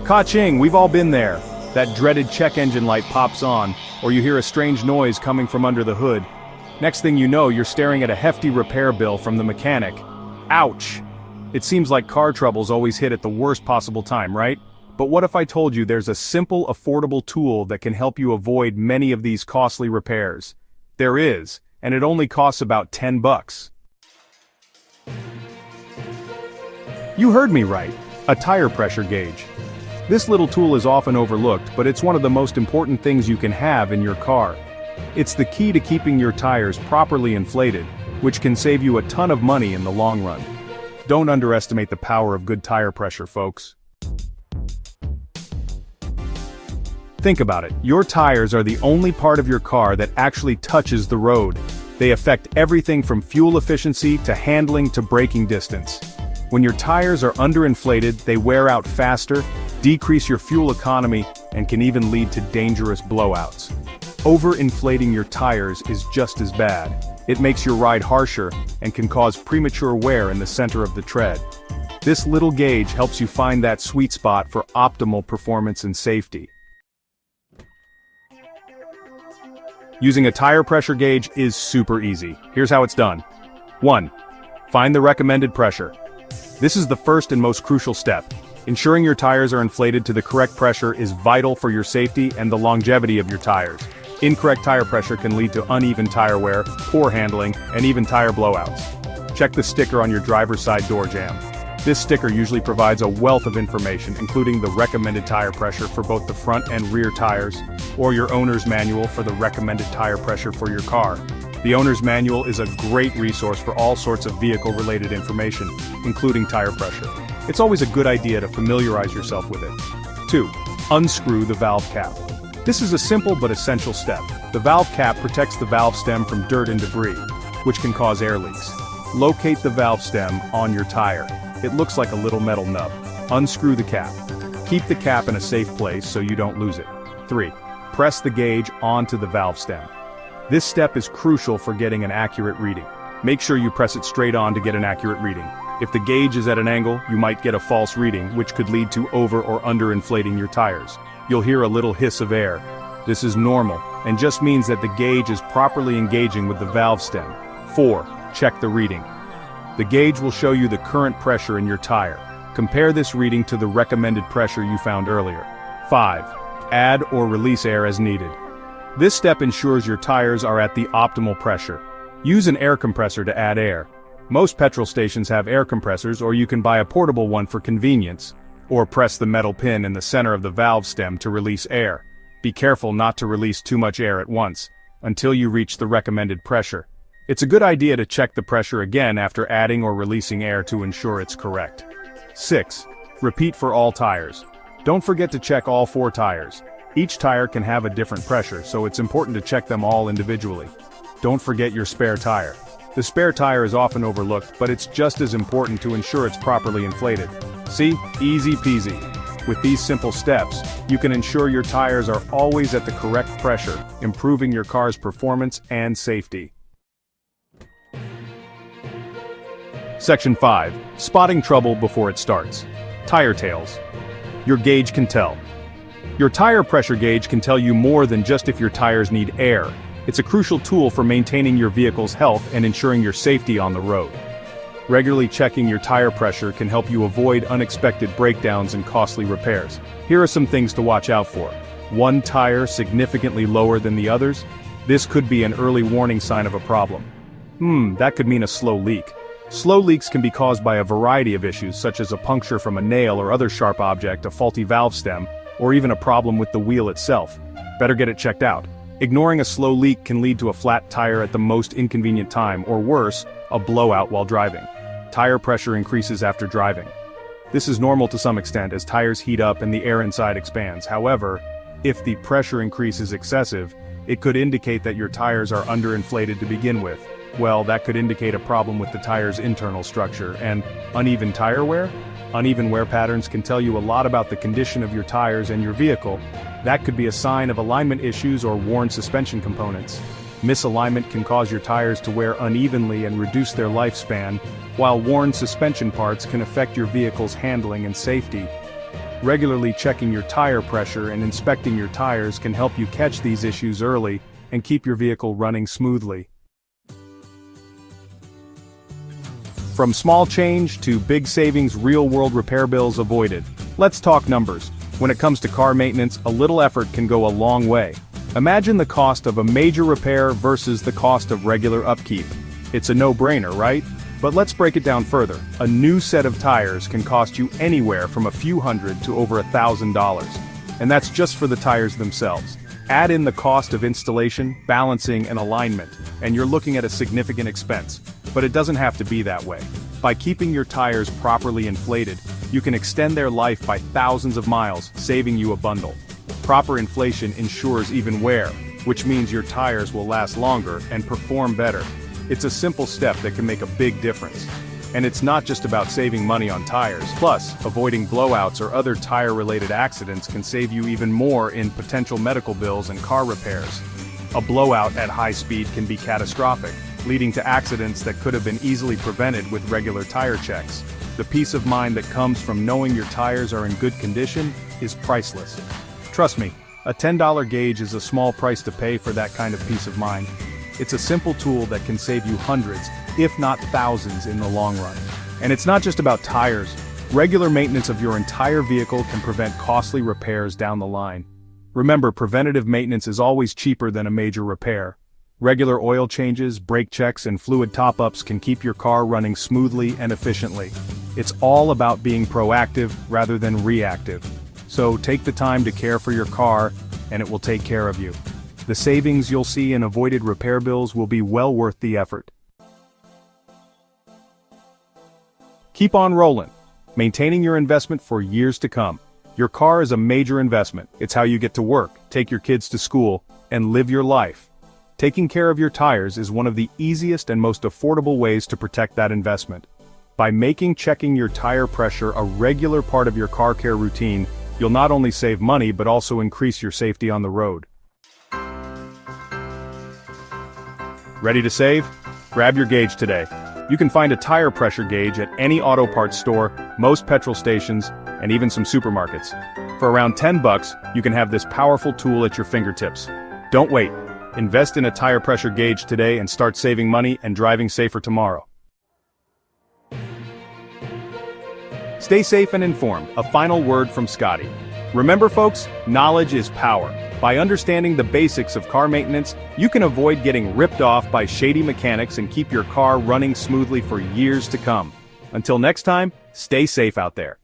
Ka-ching, we've all been there. That dreaded check engine light pops on, or you hear a strange noise coming from under the hood. Next thing you know, you're staring at a hefty repair bill from the mechanic. Ouch! It seems like car troubles always hit at the worst possible time, right? But what if I told you there's a simple, affordable tool that can help you avoid many of these costly repairs? There is, and it only costs about $10. You heard me right, a tire pressure gauge. This little tool is often overlooked, but it's one of the most important things you can have in your car. It's the key to keeping your tires properly inflated, which can save you a ton of money in the long run. Don't underestimate the power of good tire pressure, folks. Think about it, your tires are the only part of your car that actually touches the road. They affect everything from fuel efficiency to handling to braking distance. When your tires are underinflated, they wear out faster, decrease your fuel economy, and can even lead to dangerous blowouts. Overinflating your tires is just as bad. It makes your ride harsher and can cause premature wear in the center of the tread. This little gauge helps you find that sweet spot for optimal performance and safety. Using a tire pressure gauge is super easy. Here's how it's done. 1. Find the recommended pressure. This is the first and most crucial step. Ensuring your tires are inflated to the correct pressure is vital for your safety and the longevity of your tires. Incorrect tire pressure can lead to uneven tire wear, poor handling, and even tire blowouts. Check the sticker on your driver's side door jamb. This sticker usually provides a wealth of information, including the recommended tire pressure for both the front and rear tires, or your owner's manual for the recommended tire pressure for your car. The owner's manual is a great resource for all sorts of vehicle-related information, including tire pressure. It's always a good idea to familiarize yourself with it. 2. Unscrew the valve cap. This is a simple but essential step. The valve cap protects the valve stem from dirt and debris, which can cause air leaks. Locate the valve stem on your tire. It looks like a little metal nub. Unscrew the cap. Keep the cap in a safe place so you don't lose it. 3. Press the gauge onto the valve stem. This step is crucial for getting an accurate reading. Make sure you press it straight on to get an accurate reading. If the gauge is at an angle, you might get a false reading, which could lead to over or underinflating your tires. You'll hear a little hiss of air. This is normal, and just means that the gauge is properly engaging with the valve stem. 4. Check the reading. The gauge will show you the current pressure in your tire. Compare this reading to the recommended pressure you found earlier. 5. Add or release air as needed. This step ensures your tires are at the optimal pressure. Use an air compressor to add air. Most petrol stations have air compressors, or you can buy a portable one for convenience. Or press the metal pin in the center of the valve stem to release air. Be careful not to release too much air at once, until you reach the recommended pressure. It's a good idea to check the pressure again after adding or releasing air to ensure it's correct. 6. Repeat for all tires. Don't forget to check all 4 tires. Each tire can have a different pressure, so it's important to check them all individually. Don't forget your spare tire. The spare tire is often overlooked, but it's just as important to ensure it's properly inflated. See? Easy peasy. With these simple steps, you can ensure your tires are always at the correct pressure, improving your car's performance and safety. Section 5. Spotting trouble before it starts. Tire tales. Your gauge can tell. Your tire pressure gauge can tell you more than just if your tires need air. It's a crucial tool for maintaining your vehicle's health and ensuring your safety on the road. Regularly checking your tire pressure can help you avoid unexpected breakdowns and costly repairs. Here are some things to watch out for. One tire significantly lower than the others? This could be an early warning sign of a problem. That could mean a slow leak. Slow leaks can be caused by a variety of issues, such as a puncture from a nail or other sharp object, a faulty valve stem, or even a problem with the wheel itself. Better get it checked out. Ignoring a slow leak can lead to a flat tire at the most inconvenient time, or worse, a blowout while driving. Tire pressure increases after driving. This is normal to some extent as tires heat up and the air inside expands. However, if the pressure increase is excessive, it could indicate that your tires are underinflated to begin with. Well, that could indicate a problem with the tire's internal structure. And uneven tire wear? Uneven wear patterns can tell you a lot about the condition of your tires and your vehicle. That could be a sign of alignment issues or worn suspension components. Misalignment can cause your tires to wear unevenly and reduce their lifespan, while worn suspension parts can affect your vehicle's handling and safety. Regularly checking your tire pressure and inspecting your tires can help you catch these issues early and keep your vehicle running smoothly. From small change to big savings, real-world repair bills avoided. Let's talk numbers. When it comes to car maintenance, a little effort can go a long way. Imagine the cost of a major repair versus the cost of regular upkeep. It's a no-brainer, right? But let's break it down further. A new set of tires can cost you anywhere from a few hundred to over $1,000. And that's just for the tires themselves. Add in the cost of installation, balancing, and alignment, and you're looking at a significant expense. But it doesn't have to be that way. By keeping your tires properly inflated, you can extend their life by thousands of miles, saving you a bundle. Proper inflation ensures even wear, which means your tires will last longer and perform better. It's a simple step that can make a big difference. And it's not just about saving money on tires. Plus, avoiding blowouts or other tire-related accidents can save you even more in potential medical bills and car repairs. A blowout at high speed can be catastrophic, leading to accidents that could have been easily prevented with regular tire checks. The peace of mind that comes from knowing your tires are in good condition is priceless. Trust me, a $10 gauge is a small price to pay for that kind of peace of mind. It's a simple tool that can save you hundreds, if not thousands, in the long run. And it's not just about tires. Regular maintenance of your entire vehicle can prevent costly repairs down the line. Remember, preventative maintenance is always cheaper than a major repair. Regular oil changes, brake checks, and fluid top-ups can keep your car running smoothly and efficiently. It's all about being proactive rather than reactive. So take the time to care for your car, and it will take care of you. The savings you'll see in avoided repair bills will be well worth the effort. Keep on rolling, maintaining your investment for years to come. Your car is a major investment. It's how you get to work, take your kids to school, and live your life. Taking care of your tires is one of the easiest and most affordable ways to protect that investment. By making checking your tire pressure a regular part of your car care routine, you'll not only save money but also increase your safety on the road. Ready to save? Grab your gauge today. You can find a tire pressure gauge at any auto parts store, most petrol stations, and even some supermarkets. For around $10, you can have this powerful tool at your fingertips. Don't wait. Invest in a tire pressure gauge today and start saving money and driving safer tomorrow. Stay safe and informed. A final word from Scotty. Remember folks, knowledge is power. By understanding the basics of car maintenance, you can avoid getting ripped off by shady mechanics and keep your car running smoothly for years to come. Until next time, stay safe out there.